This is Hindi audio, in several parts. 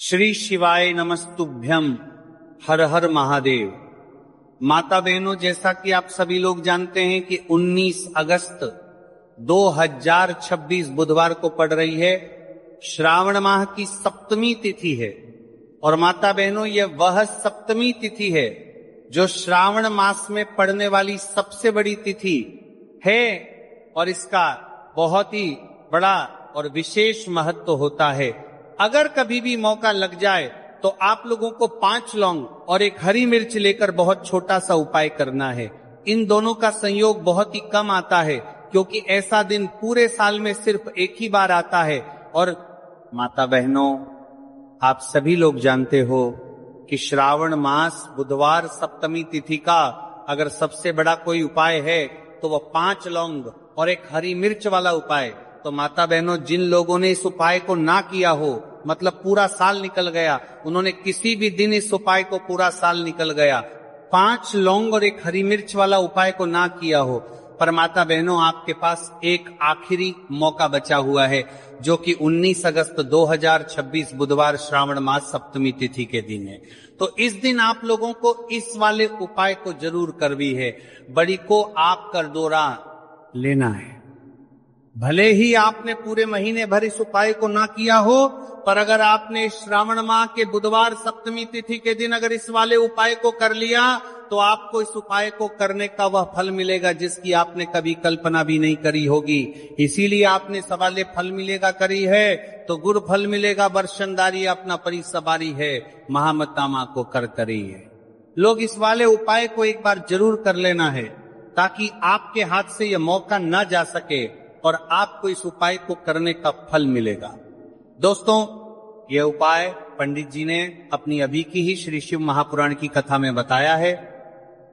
श्री शिवाय नमस्तुभ्यम। हर हर महादेव। माता बहनों, जैसा कि आप सभी लोग जानते हैं कि 19 अगस्त 2026 बुधवार को पड़ रही है श्रावण माह की सप्तमी तिथि है। और माता बहनों, यह वह सप्तमी तिथि है जो श्रावण मास में पड़ने वाली सबसे बड़ी तिथि है और इसका बहुत ही बड़ा और विशेष महत्व होता है। अगर कभी भी मौका लग जाए तो आप लोगों को 5 लौंग और एक हरी मिर्च लेकर बहुत छोटा सा उपाय करना है। इन दोनों का संयोग बहुत ही कम आता है क्योंकि ऐसा दिन पूरे साल में सिर्फ एक ही बार आता है। और माता बहनों, आप सभी लोग जानते हो कि श्रावण मास बुधवार सप्तमी तिथि का अगर सबसे बड़ा कोई उपाय है तो वह 5 लौंग और एक हरी मिर्च वाला उपाय। तो माता बहनों, जिन लोगों ने इस उपाय को ना किया हो, मतलब पूरा साल निकल गया, उन्होंने किसी भी दिन इस उपाय को पूरा साल निकल गया, 5 लौंग और एक हरी मिर्च वाला उपाय को ना किया हो, पर माता बहनों आपके पास एक आखिरी मौका बचा हुआ है जो कि 19 अगस्त 2026 बुधवार श्रावण मास सप्तमी तिथि के दिन है। तो इस दिन आप लोगों को इस वाले उपाय को जरूर करनी है। बड़ी को आप कर दौरा लेना है। भले ही आपने पूरे महीने भर इस उपाय को ना किया हो, पर अगर आपने श्रावण माह के बुधवार सप्तमी तिथि के दिन अगर इस वाले उपाय को कर लिया तो आपको इस उपाय को करने का वह फल मिलेगा जिसकी आपने कभी कल्पना भी नहीं करी होगी। इसीलिए आपने सवाले फल मिलेगा करी है तो गुर फल मिलेगा बरशनदारी अपना परी सवारी है, महामता मां को कर करी है। लोग इस वाले उपाय को एक बार जरूर कर लेना है ताकि आपके हाथ से यह मौका न जा सके और आपको इस उपाय को करने का फल मिलेगा। दोस्तों, यह उपाय पंडित जी ने अपनी अभी की ही श्री शिव महापुराण की कथा में बताया है,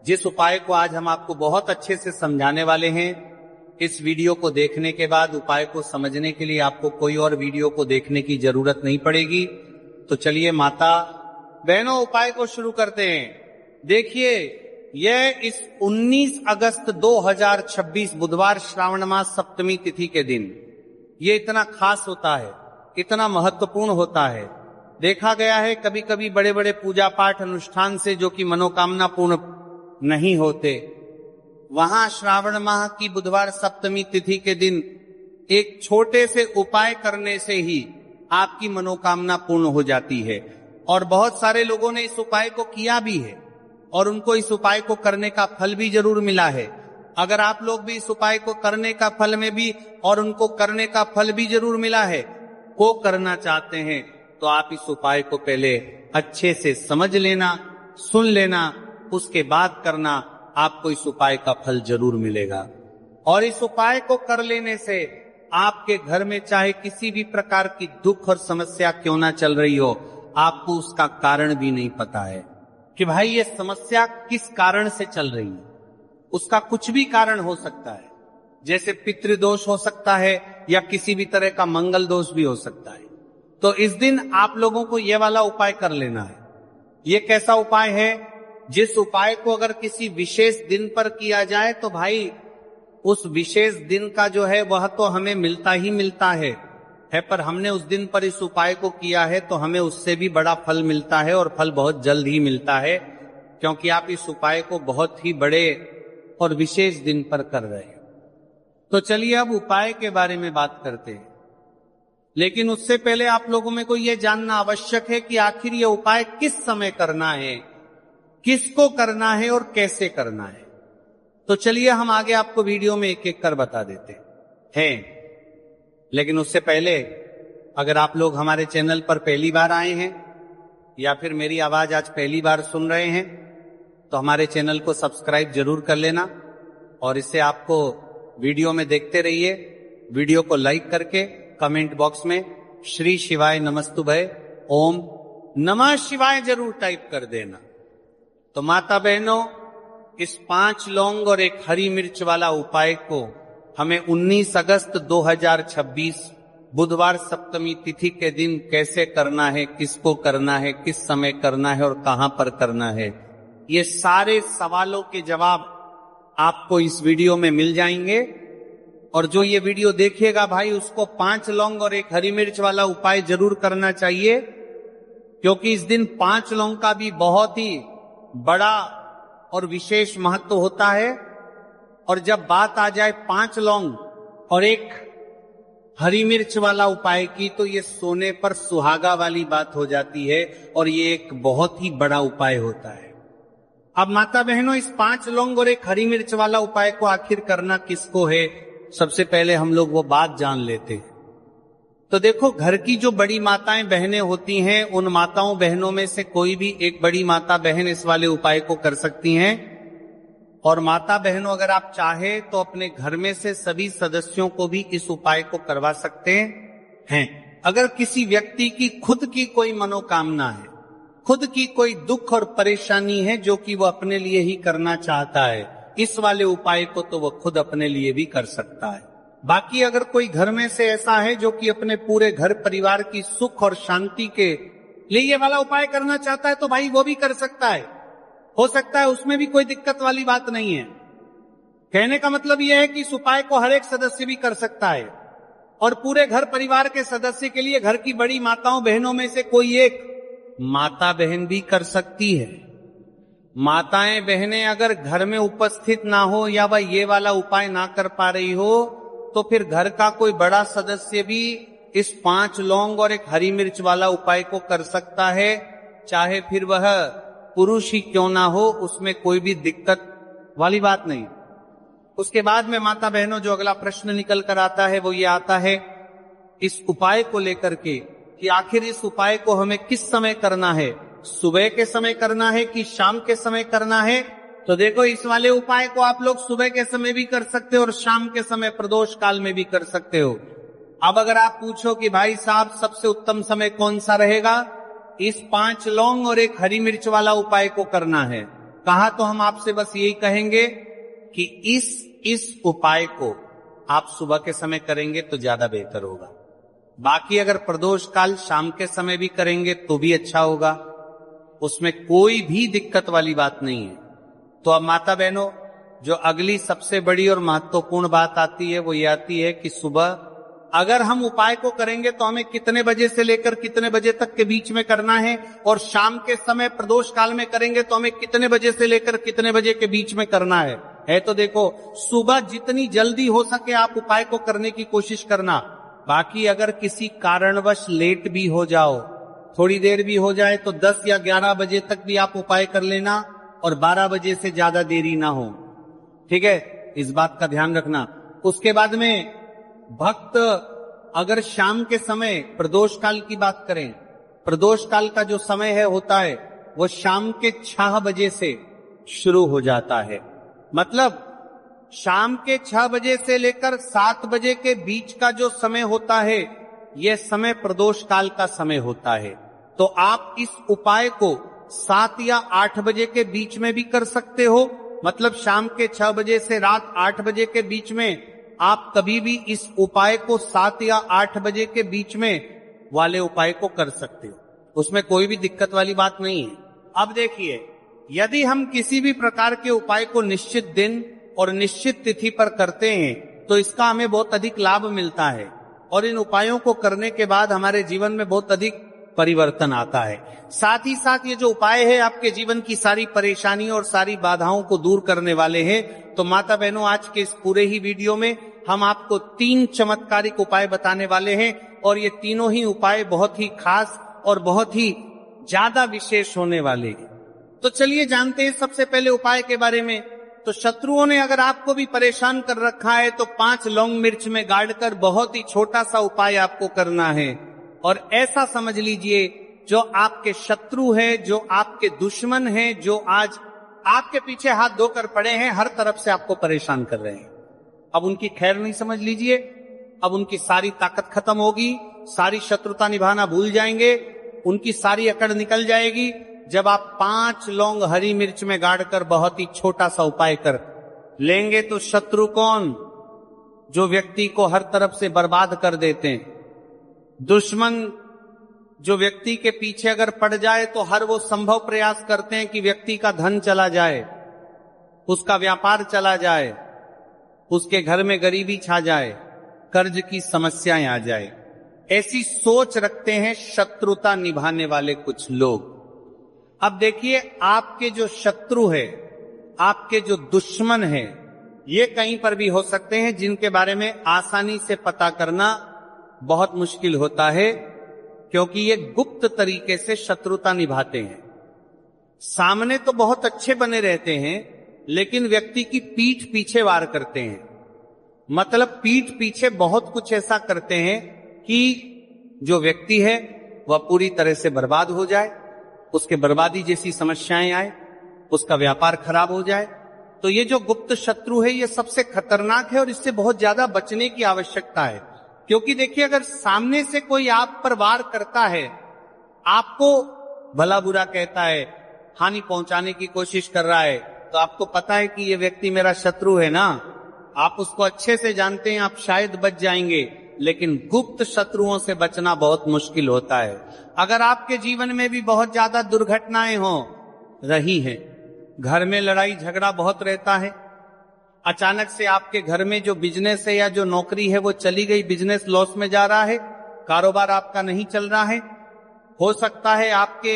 जिस उपाय को आज हम आपको बहुत अच्छे से समझाने वाले हैं। इस वीडियो को देखने के बाद उपाय को समझने के लिए आपको कोई और वीडियो को देखने की जरूरत नहीं पड़ेगी। तो चलिए माता बहनों, उपाय को शुरू करते हैं। देखिए, यह इस 19 अगस्त 2026 बुधवार श्रावण मास सप्तमी तिथि के दिन ये इतना खास होता है, इतना महत्वपूर्ण होता है। देखा गया है कभी कभी बड़े बड़े पूजा पाठ अनुष्ठान से जो कि मनोकामना पूर्ण नहीं होते, वहां श्रावण माह की बुधवार सप्तमी तिथि के दिन एक छोटे से उपाय करने से ही आपकी मनोकामना पूर्ण हो जाती है। और बहुत सारे लोगों ने इस उपाय को किया भी है और उनको इस उपाय को करने का फल भी जरूर मिला है। अगर आप लोग भी इस उपाय को करने का फल में भी और उनको करने का फल भी जरूर मिला है को करना चाहते हैं तो आप इस उपाय को पहले अच्छे से समझ लेना, सुन लेना, उसके बाद करना। आपको इस उपाय का फल जरूर मिलेगा। और इस उपाय को कर लेने से आपके घर में चाहे किसी भी प्रकार की दुख और समस्या क्यों ना चल रही हो, आपको उसका कारण भी नहीं पता है कि भाई ये समस्या किस कारण से चल रही है। उसका कुछ भी कारण हो सकता है, जैसे पितृदोष हो सकता है या किसी भी तरह का मंगल दोष भी हो सकता है। तो इस दिन आप लोगों को यह वाला उपाय कर लेना है। ये कैसा उपाय है? जिस उपाय को अगर किसी विशेष दिन पर किया जाए तो भाई उस विशेष दिन का जो है वह तो हमें मिलता ही मिलता है, पर हमने उस दिन पर इस उपाय को किया है तो हमें उससे भी बड़ा फल मिलता है और फल बहुत जल्द ही मिलता है, क्योंकि आप इस उपाय को बहुत ही बड़े और विशेष दिन पर कर रहे हैं। तो चलिए अब उपाय के बारे में बात करते हैं, लेकिन उससे पहले आप लोगों में को यह जानना आवश्यक है कि आखिर यह उपाय किस समय करना है, किसको करना है और कैसे करना है। तो चलिए हम आगे आपको वीडियो में एक एक कर बता देते हैं। लेकिन उससे पहले अगर आप लोग हमारे चैनल पर पहली बार आए हैं या फिर मेरी आवाज आज पहली बार सुन रहे हैं तो हमारे चैनल को सब्सक्राइब जरूर कर लेना और इससे आपको वीडियो में देखते रहिए। वीडियो को लाइक करके कमेंट बॉक्स में श्री शिवाय नमस्तुभय ओम नमः शिवाय जरूर टाइप कर देना। तो माता बहनों, इस 5 लौंग और एक हरी मिर्च वाला उपाय को हमें 19 अगस्त 2026 बुधवार सप्तमी तिथि के दिन कैसे करना है, किसको करना है, किस समय करना है और कहां पर करना है, ये सारे सवालों के जवाब आपको इस वीडियो में मिल जाएंगे। और जो ये वीडियो देखेगा भाई उसको 5 लौंग और एक हरी मिर्च वाला उपाय जरूर करना चाहिए क्योंकि इस दिन 5 लौंग का भी बहुत ही बड़ा और विशेष महत्व होता है। और जब बात आ जाए 5 लौंग और एक हरी मिर्च वाला उपाय की, तो ये सोने पर सुहागा वाली बात हो जाती है और ये एक बहुत ही बड़ा उपाय होता है। अब माता बहनों, इस 5 लौंग और एक हरी मिर्च वाला उपाय को आखिर करना किसको है, सबसे पहले हम लोग वो बात जान लेते हैं। तो देखो, घर की जो बड़ी माताएं बहनें होती हैं, उन माताओं बहनों में से कोई भी एक बड़ी माता बहन इस वाले उपाय को कर सकती हैं। और माता बहनों, अगर आप चाहे तो अपने घर में से सभी सदस्यों को भी इस उपाय को करवा सकते हैं। अगर किसी व्यक्ति की खुद की कोई मनोकामना है, खुद की कोई दुख और परेशानी है जो कि वो अपने लिए ही करना चाहता है, इस वाले उपाय को तो वो खुद अपने लिए भी कर सकता है। बाकी अगर कोई घर में से ऐसा है जो कि अपने पूरे घर परिवार की सुख और शांति के लिए ये वाला उपाय करना चाहता है, तो भाई वो भी कर सकता है, हो सकता है, उसमें भी कोई दिक्कत वाली बात नहीं है। कहने का मतलब यह है कि इस उपाय को हर एक सदस्य भी कर सकता है और पूरे घर परिवार के सदस्य के लिए घर की बड़ी माताओं बहनों में से कोई एक माता बहन भी कर सकती है। माताएं बहनें अगर घर में उपस्थित ना हो या वह ये वाला उपाय ना कर पा रही हो, तो फिर घर का कोई बड़ा सदस्य भी इस 5 लौंग और एक हरी मिर्च वाला उपाय को कर सकता है, चाहे फिर वह पुरुष ही क्यों ना हो, उसमें कोई भी दिक्कत वाली बात नहीं। उसके बाद में माता बहनों, जो अगला प्रश्न निकल कर आता है वो ये आता है इस उपाय को लेकर के कि आखिर इस उपाय को हमें किस समय करना है, सुबह के समय करना है कि शाम के समय करना है। तो देखो, इस वाले उपाय को आप लोग सुबह के समय भी कर सकते हो और शाम के समय प्रदोष काल में भी कर सकते हो। अब अगर आप पूछो कि भाई साहब सबसे उत्तम समय कौन सा रहेगा, इस 5 लौंग और एक हरी मिर्च वाला उपाय को करना है, कहा तो हम आपसे बस यही कहेंगे कि इस उपाय को आप सुबह के समय करेंगे तो ज्यादा बेहतर होगा। बाकी अगर प्रदोष काल शाम के समय भी करेंगे तो भी अच्छा होगा, उसमें कोई भी दिक्कत वाली बात नहीं है। तो अब माता बहनों, जो अगली सबसे बड़ी और महत्वपूर्ण बात आती है वो ये आती है कि सुबह अगर हम उपाय को करेंगे तो हमें कितने बजे से लेकर कितने बजे तक के बीच में करना है, और शाम के समय प्रदोष काल में करेंगे तो हमें कितने बजे से लेकर कितने बजे के बीच में करना है। तो देखो, सुबह जितनी जल्दी हो सके आप उपाय को करने की कोशिश करना। बाकी अगर किसी कारणवश लेट भी हो जाओ, थोड़ी देर भी हो जाए, तो 10 या 11 बजे तक भी आप उपाय कर लेना और 12 बजे से ज्यादा देरी ना हो, ठीक है, इस बात का ध्यान रखना। उसके बाद में भक्त अगर शाम के समय प्रदोष काल की बात करें, प्रदोष काल का जो समय है होता है वो शाम के 6 बजे से शुरू हो जाता है। मतलब शाम के 6 बजे से लेकर 7 बजे के बीच का जो समय होता है, यह समय प्रदोष काल का समय होता है। तो आप इस उपाय को 7 या 8 बजे के बीच में भी कर सकते हो। मतलब शाम के 6 बजे से रात 8 बजे के बीच में आप कभी भी इस उपाय को 7 या 8 बजे के बीच में वाले उपाय को कर सकते हो, उसमें कोई भी दिक्कत वाली बात नहीं है। अब देखिए, यदि हम किसी भी प्रकार के उपाय को निश्चित दिन और निश्चित तिथि पर करते हैं तो इसका हमें बहुत अधिक लाभ मिलता है और इन उपायों को करने के बाद हमारे जीवन में बहुत अधिक परिवर्तन आता है। साथ ही साथ ये जो उपाय है आपके जीवन की सारी परेशानियों और सारी बाधाओं को दूर करने वाले हैं। तो माता बहनों, आज के इस पूरे ही वीडियो में हम आपको 3 चमत्कारिक उपाय बताने वाले हैं और ये तीनों ही उपाय बहुत ही खास और बहुत ही ज्यादा विशेष होने वाले हैं। तो चलिए जानते हैं सबसे पहले उपाय के बारे में। तो शत्रुओं ने अगर आपको भी परेशान कर रखा है तो 5 लौंग मिर्च में गाड़कर बहुत ही छोटा सा उपाय आपको करना है। और ऐसा समझ लीजिए, जो आपके शत्रु है, जो आपके दुश्मन है, जो आज आपके पीछे हाथ धोकर पड़े हैं, हर तरफ से आपको परेशान कर रहे हैं, अब उनकी खैर नहीं समझ लीजिए, अब उनकी सारी ताकत खत्म होगी, सारी शत्रुता निभाना भूल जाएंगे, उनकी सारी अकड़ निकल जाएगी जब आप 5 लौंग हरी मिर्च में गाड़कर बहुत ही छोटा सा उपाय कर लेंगे। तो शत्रु कौन? जो व्यक्ति को हर तरफ से बर्बाद कर देते हैं। दुश्मन जो व्यक्ति के पीछे अगर पड़ जाए तो हर वो संभव प्रयास करते हैं कि व्यक्ति का धन चला जाए, उसका व्यापार चला जाए, उसके घर में गरीबी छा जाए, कर्ज की समस्याएं आ जाए। ऐसी सोच रखते हैं शत्रुता निभाने वाले कुछ लोग। अब देखिए, आपके जो शत्रु है, आपके जो दुश्मन है, ये कहीं पर भी हो सकते हैं, जिनके बारे में आसानी से पता करना बहुत मुश्किल होता है, क्योंकि ये गुप्त तरीके से शत्रुता निभाते हैं। सामने तो बहुत अच्छे बने रहते हैं, लेकिन व्यक्ति की पीठ पीछे वार करते हैं। मतलब पीठ पीछे बहुत कुछ ऐसा करते हैं कि जो व्यक्ति है वह पूरी तरह से बर्बाद हो जाए, उसके बर्बादी जैसी समस्याएं आए, उसका व्यापार खराब हो जाए। तो ये जो गुप्त शत्रु है, ये सबसे खतरनाक है और इससे बहुत ज्यादा बचने की आवश्यकता है। क्योंकि देखिए, अगर सामने से कोई आप पर वार करता है, आपको भला बुरा कहता है, हानि पहुंचाने की कोशिश कर रहा है, तो आपको पता है कि ये व्यक्ति मेरा शत्रु है ना, आप उसको अच्छे से जानते हैं, आप शायद बच जाएंगे। लेकिन गुप्त शत्रुओं से बचना बहुत मुश्किल होता है। अगर आपके जीवन में भी बहुत ज्यादा दुर्घटनाएं हो रही हैं, घर में लड़ाई झगड़ा बहुत रहता है, अचानक से आपके घर में जो बिजनेस है या जो नौकरी है वो चली गई, बिजनेस लॉस में जा रहा है, कारोबार आपका नहीं चल रहा है, हो सकता है आपके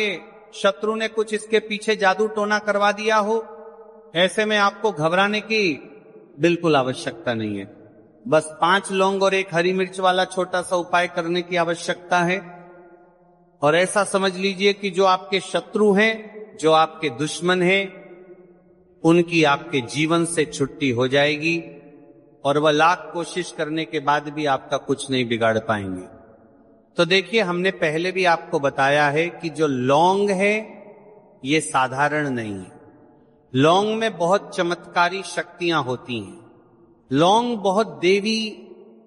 शत्रु ने कुछ इसके पीछे जादू टोना करवा दिया हो। ऐसे में आपको घबराने की बिल्कुल आवश्यकता नहीं है। बस 5 लौंग और 1 हरी मिर्च वाला छोटा सा उपाय करने की आवश्यकता है। और ऐसा समझ लीजिए कि जो आपके शत्रु हैं, जो आपके दुश्मन हैं, उनकी आपके जीवन से छुट्टी हो जाएगी और वह लाख कोशिश करने के बाद भी आपका कुछ नहीं बिगाड़ पाएंगे। तो देखिए, हमने पहले भी आपको बताया है कि जो लौंग है ये साधारण नहीं है। लौंग में बहुत चमत्कारी शक्तियां होती हैं। लौंग बहुत देवी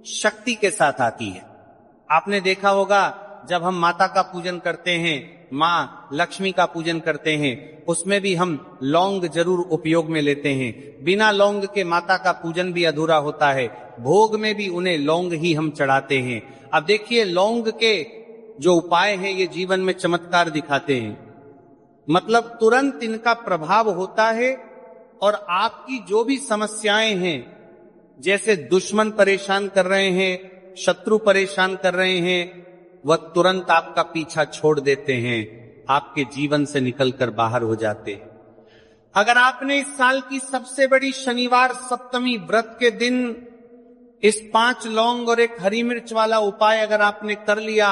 शक्ति के साथ आती है। आपने देखा होगा, जब हम माता का पूजन करते हैं, माँ लक्ष्मी का पूजन करते हैं, उसमें भी हम लौंग जरूर उपयोग में लेते हैं। बिना लौंग के माता का पूजन भी अधूरा होता है। भोग में भी उन्हें लौंग ही हम चढ़ाते हैं। अब देखिए, लौंग के जो उपाय हैं ये जीवन में चमत्कार दिखाते हैं। मतलब तुरंत इनका प्रभाव होता है और आपकी जो भी समस्याएं हैं, जैसे दुश्मन परेशान कर रहे हैं, शत्रु परेशान कर रहे हैं, वह तुरंत आपका पीछा छोड़ देते हैं, आपके जीवन से निकलकर बाहर हो जाते हैं। अगर आपने इस साल की सबसे बड़ी शनिवार सप्तमी व्रत के दिन इस 5 लौंग और 1 हरी मिर्च वाला उपाय अगर आपने कर लिया,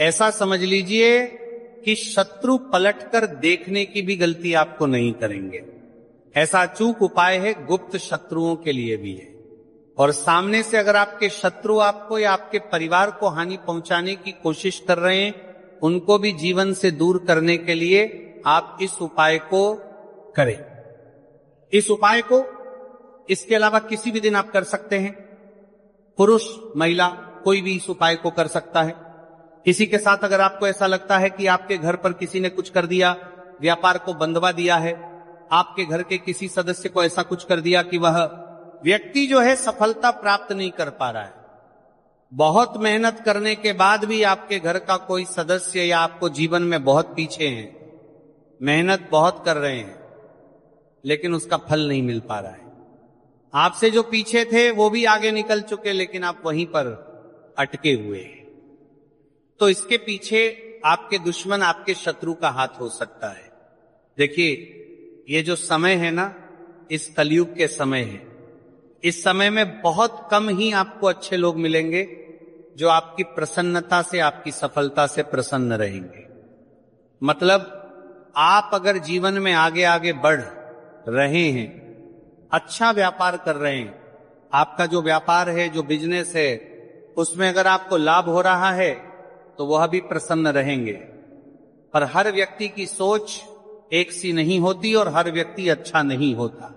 ऐसा समझ लीजिए कि शत्रु पलटकर देखने की भी गलती आपको नहीं करेंगे। ऐसा अचूक उपाय है, गुप्त शत्रुओं के लिए भी है। और सामने से अगर आपके शत्रु आपको या आपके परिवार को हानि पहुंचाने की कोशिश कर रहे हैं, उनको भी जीवन से दूर करने के लिए आप इस उपाय को करें। इस उपाय को इसके अलावा किसी भी दिन आप कर सकते हैं। पुरुष महिला कोई भी इस उपाय को कर सकता है। इसी के साथ अगर आपको ऐसा लगता है कि आपके घर पर किसी ने कुछ कर दिया, व्यापार को बंधवा दिया है, आपके घर के किसी सदस्य को ऐसा कुछ कर दिया कि वह व्यक्ति जो है सफलता प्राप्त नहीं कर पा रहा है, बहुत मेहनत करने के बाद भी आपके घर का कोई सदस्य या आपको जीवन में बहुत पीछे हैं, मेहनत बहुत कर रहे हैं लेकिन उसका फल नहीं मिल पा रहा है, आपसे जो पीछे थे वो भी आगे निकल चुके लेकिन आप वहीं पर अटके हुए हैं, तो इसके पीछे आपके दुश्मन, आपके शत्रु का हाथ हो सकता है। देखिए, ये जो समय है ना, इस कलयुग के समय है। इस समय में बहुत कम ही आपको अच्छे लोग मिलेंगे जो आपकी प्रसन्नता से, आपकी सफलता से प्रसन्न रहेंगे। मतलब आप अगर जीवन में आगे आगे बढ़ रहे हैं, अच्छा व्यापार कर रहे हैं, आपका जो व्यापार है, जो बिजनेस है, उसमें अगर आपको लाभ हो रहा है तो वह भी प्रसन्न रहेंगे। पर हर व्यक्ति की सोच एक सी नहीं होती और हर व्यक्ति अच्छा नहीं होता।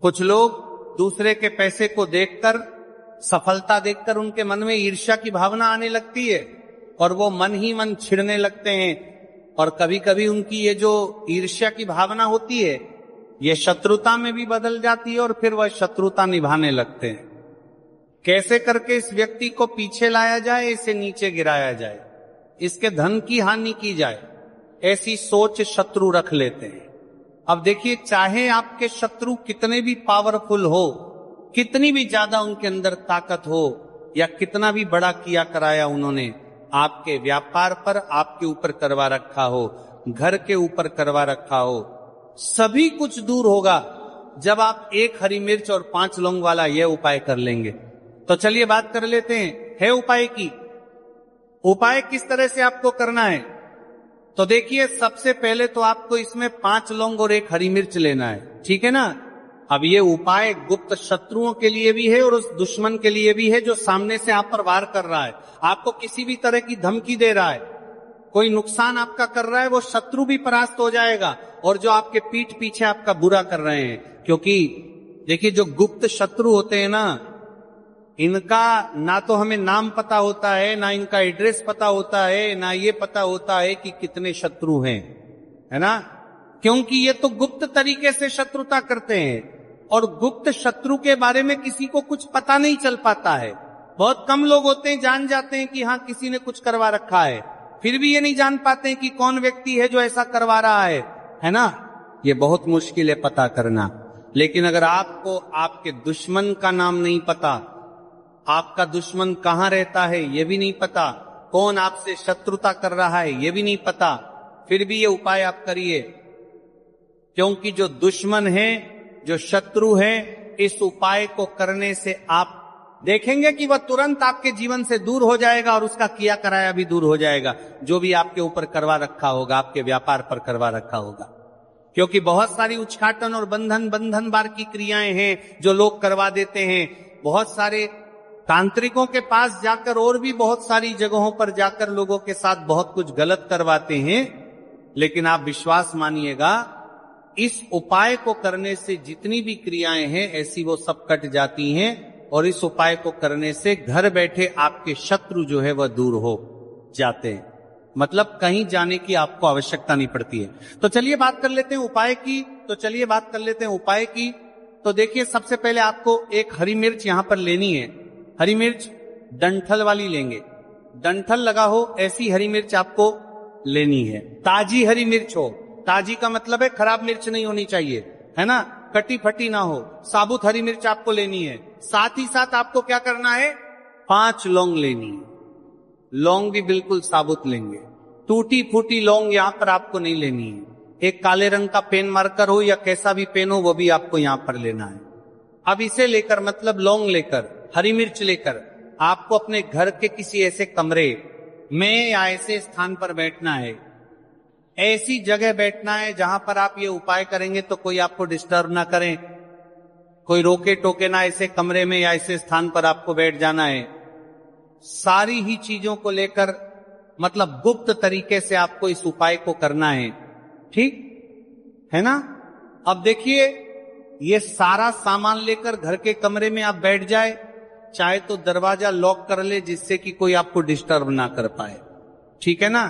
कुछ लोग दूसरे के पैसे को देखकर, सफलता देखकर उनके मन में ईर्ष्या की भावना आने लगती है और वो मन ही मन छिड़ने लगते हैं, और कभी कभी उनकी ये जो ईर्ष्या की भावना होती है ये शत्रुता में भी बदल जाती है और फिर वह शत्रुता निभाने लगते हैं। कैसे करके इस व्यक्ति को पीछे लाया जाए, इसे नीचे गिराया जाए, इसके धन की हानि की जाए, ऐसी सोच शत्रु रख लेते हैं। अब देखिए, चाहे आपके शत्रु कितने भी पावरफुल हो, कितनी भी ज्यादा उनके अंदर ताकत हो, या कितना भी बड़ा किया कराया उन्होंने, आपके व्यापार पर आपके ऊपर करवा रखा हो, घर के ऊपर करवा रखा हो, सभी कुछ दूर होगा जब आप 1 हरी मिर्च और 5 लौंग वाला यह उपाय कर लेंगे। तो चलिए बात कर लेते हैं है उपाय की। उपाय किस तरह से आपको करना है? तो देखिए, सबसे पहले तो आपको इसमें 5 लौंग और 1 हरी मिर्च लेना है, ठीक है ना। अब ये उपाय गुप्त शत्रुओं के लिए भी है और उस दुश्मन के लिए भी है जो सामने से आप पर वार कर रहा है, आपको किसी भी तरह की धमकी दे रहा है, कोई नुकसान आपका कर रहा है, वो शत्रु भी परास्त हो जाएगा। और जो आपके पीठ पीछे आपका बुरा कर रहे हैं, क्योंकि देखिए जो गुप्त शत्रु होते हैं ना, इनका ना तो हमें नाम पता होता है, ना इनका एड्रेस पता होता है, ना ये पता होता है कि कितने शत्रु हैं, है ना। क्योंकि ये तो गुप्त तरीके से शत्रुता करते हैं और गुप्त शत्रु के बारे में किसी को कुछ पता नहीं चल पाता है। बहुत कम लोग होते हैं जान जाते हैं कि हाँ किसी ने कुछ करवा रखा है, फिर भी ये नहीं जान पाते हैं कि कौन व्यक्ति है जो ऐसा करवा रहा है ना। ये बहुत मुश्किल है पता करना। लेकिन अगर आपको आपके दुश्मन का नाम नहीं पता, आपका दुश्मन कहां रहता है ये भी नहीं पता, कौन आपसे शत्रुता कर रहा है ये भी नहीं पता, फिर भी ये उपाय आप करिए। क्योंकि जो दुश्मन है, जो शत्रु है, इस उपाय को करने से आप देखेंगे कि वह तुरंत आपके जीवन से दूर हो जाएगा और उसका किया कराया भी दूर हो जाएगा, जो भी आपके ऊपर करवा रखा होगा, आपके व्यापार पर करवा रखा होगा। क्योंकि बहुत सारी उच्चाटन और बंधन बार की क्रियाएं हैं जो लोग करवा देते हैं। बहुत सारे तांत्रिकों के पास जाकर और भी बहुत सारी जगहों पर जाकर लोगों के साथ बहुत कुछ गलत करवाते हैं। लेकिन आप विश्वास मानिएगा, इस उपाय को करने से जितनी भी क्रियाएं हैं ऐसी वो सब कट जाती हैं और इस उपाय को करने से घर बैठे आपके शत्रु जो है वह दूर हो जाते हैं। मतलब कहीं जाने की आपको आवश्यकता नहीं पड़ती है। तो चलिए बात कर लेते हैं उपाय की। तो देखिए, सबसे पहले आपको 1 हरी मिर्च यहां पर लेनी है। हरी मिर्च डंठल वाली लेंगे, डंठल लगा हो ऐसी हरी मिर्च आपको लेनी है। ताजी हरी मिर्च हो, ताजी का मतलब है खराब मिर्च नहीं होनी चाहिए, है ना, कटी फटी ना हो, साबुत हरी मिर्च आपको लेनी है। साथ ही साथ आपको क्या करना है, 5 लौंग लेनी है। लौंग भी बिल्कुल साबुत लेंगे, टूटी फूटी लौंग यहां पर आपको नहीं लेनी है। एक काले रंग का पेन मार्कर हो या कैसा भी पेन हो वो भी आपको यहां पर लेना है। अब इसे लेकर, मतलब लौंग लेकर, हरी मिर्च लेकर, आपको अपने घर के किसी ऐसे कमरे में या ऐसे स्थान पर बैठना है, ऐसी जगह बैठना है जहां पर आप ये उपाय करेंगे तो कोई आपको डिस्टर्ब ना करें, कोई रोके टोके ना। ऐसे कमरे में या ऐसे स्थान पर आपको बैठ जाना है। सारी ही चीजों को लेकर, मतलब गुप्त तरीके से आपको इस उपाय को करना है, ठीक है ना। अब देखिए, ये सारा सामान लेकर घर के कमरे में आप बैठ जाए, चाहे तो दरवाजा लॉक कर ले जिससे कि कोई आपको डिस्टर्ब ना कर पाए, ठीक है ना।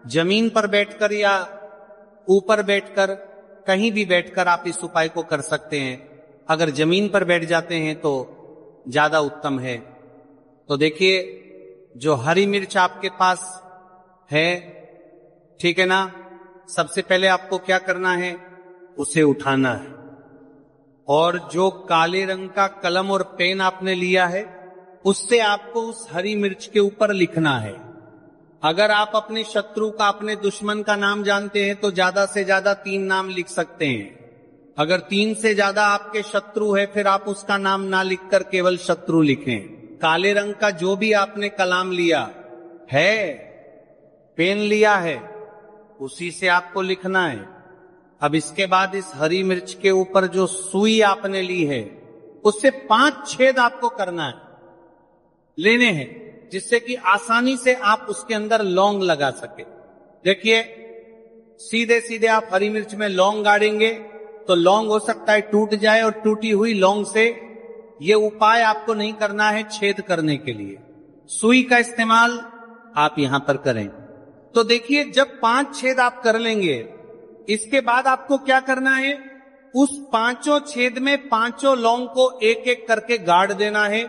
जमीन पर बैठकर या ऊपर बैठकर, कहीं भी बैठकर आप इस उपाय को कर सकते हैं। अगर जमीन पर बैठ जाते हैं तो ज्यादा उत्तम है। तो देखिए, जो हरी मिर्च आपके पास है, ठीक है ना, सबसे पहले आपको क्या करना है, उसे उठाना है। और जो काले रंग का कलम और पेन आपने लिया है, उससे आपको उस हरी मिर्च के ऊपर लिखना है। अगर आप अपने शत्रु का, अपने दुश्मन का नाम जानते हैं तो ज्यादा से ज्यादा 3 नाम लिख सकते हैं। अगर 3 से ज्यादा आपके शत्रु है, फिर आप उसका नाम ना लिखकर केवल शत्रु लिखें। काले रंग का जो भी आपने कलम लिया है, पेन लिया है, उसी से आपको लिखना है। अब इसके बाद इस हरी मिर्च के ऊपर जो सुई आपने ली है, उससे 5 छेद आपको करना है, लेने हैं, जिससे कि आसानी से आप उसके अंदर लौंग लगा सके। देखिए, सीधे सीधे आप हरी मिर्च में लौंग गाड़ेंगे तो लौंग हो सकता है टूट जाए, और टूटी हुई लौंग से ये उपाय आपको नहीं करना है छेद करने के लिए। सुई का इस्तेमाल आप यहां पर करें। तो देखिए, जब 5 छेद आप कर लेंगे, इसके बाद आपको क्या करना है, उस 5 छेद में 5 लौंग को एक एक करके गाड़ देना है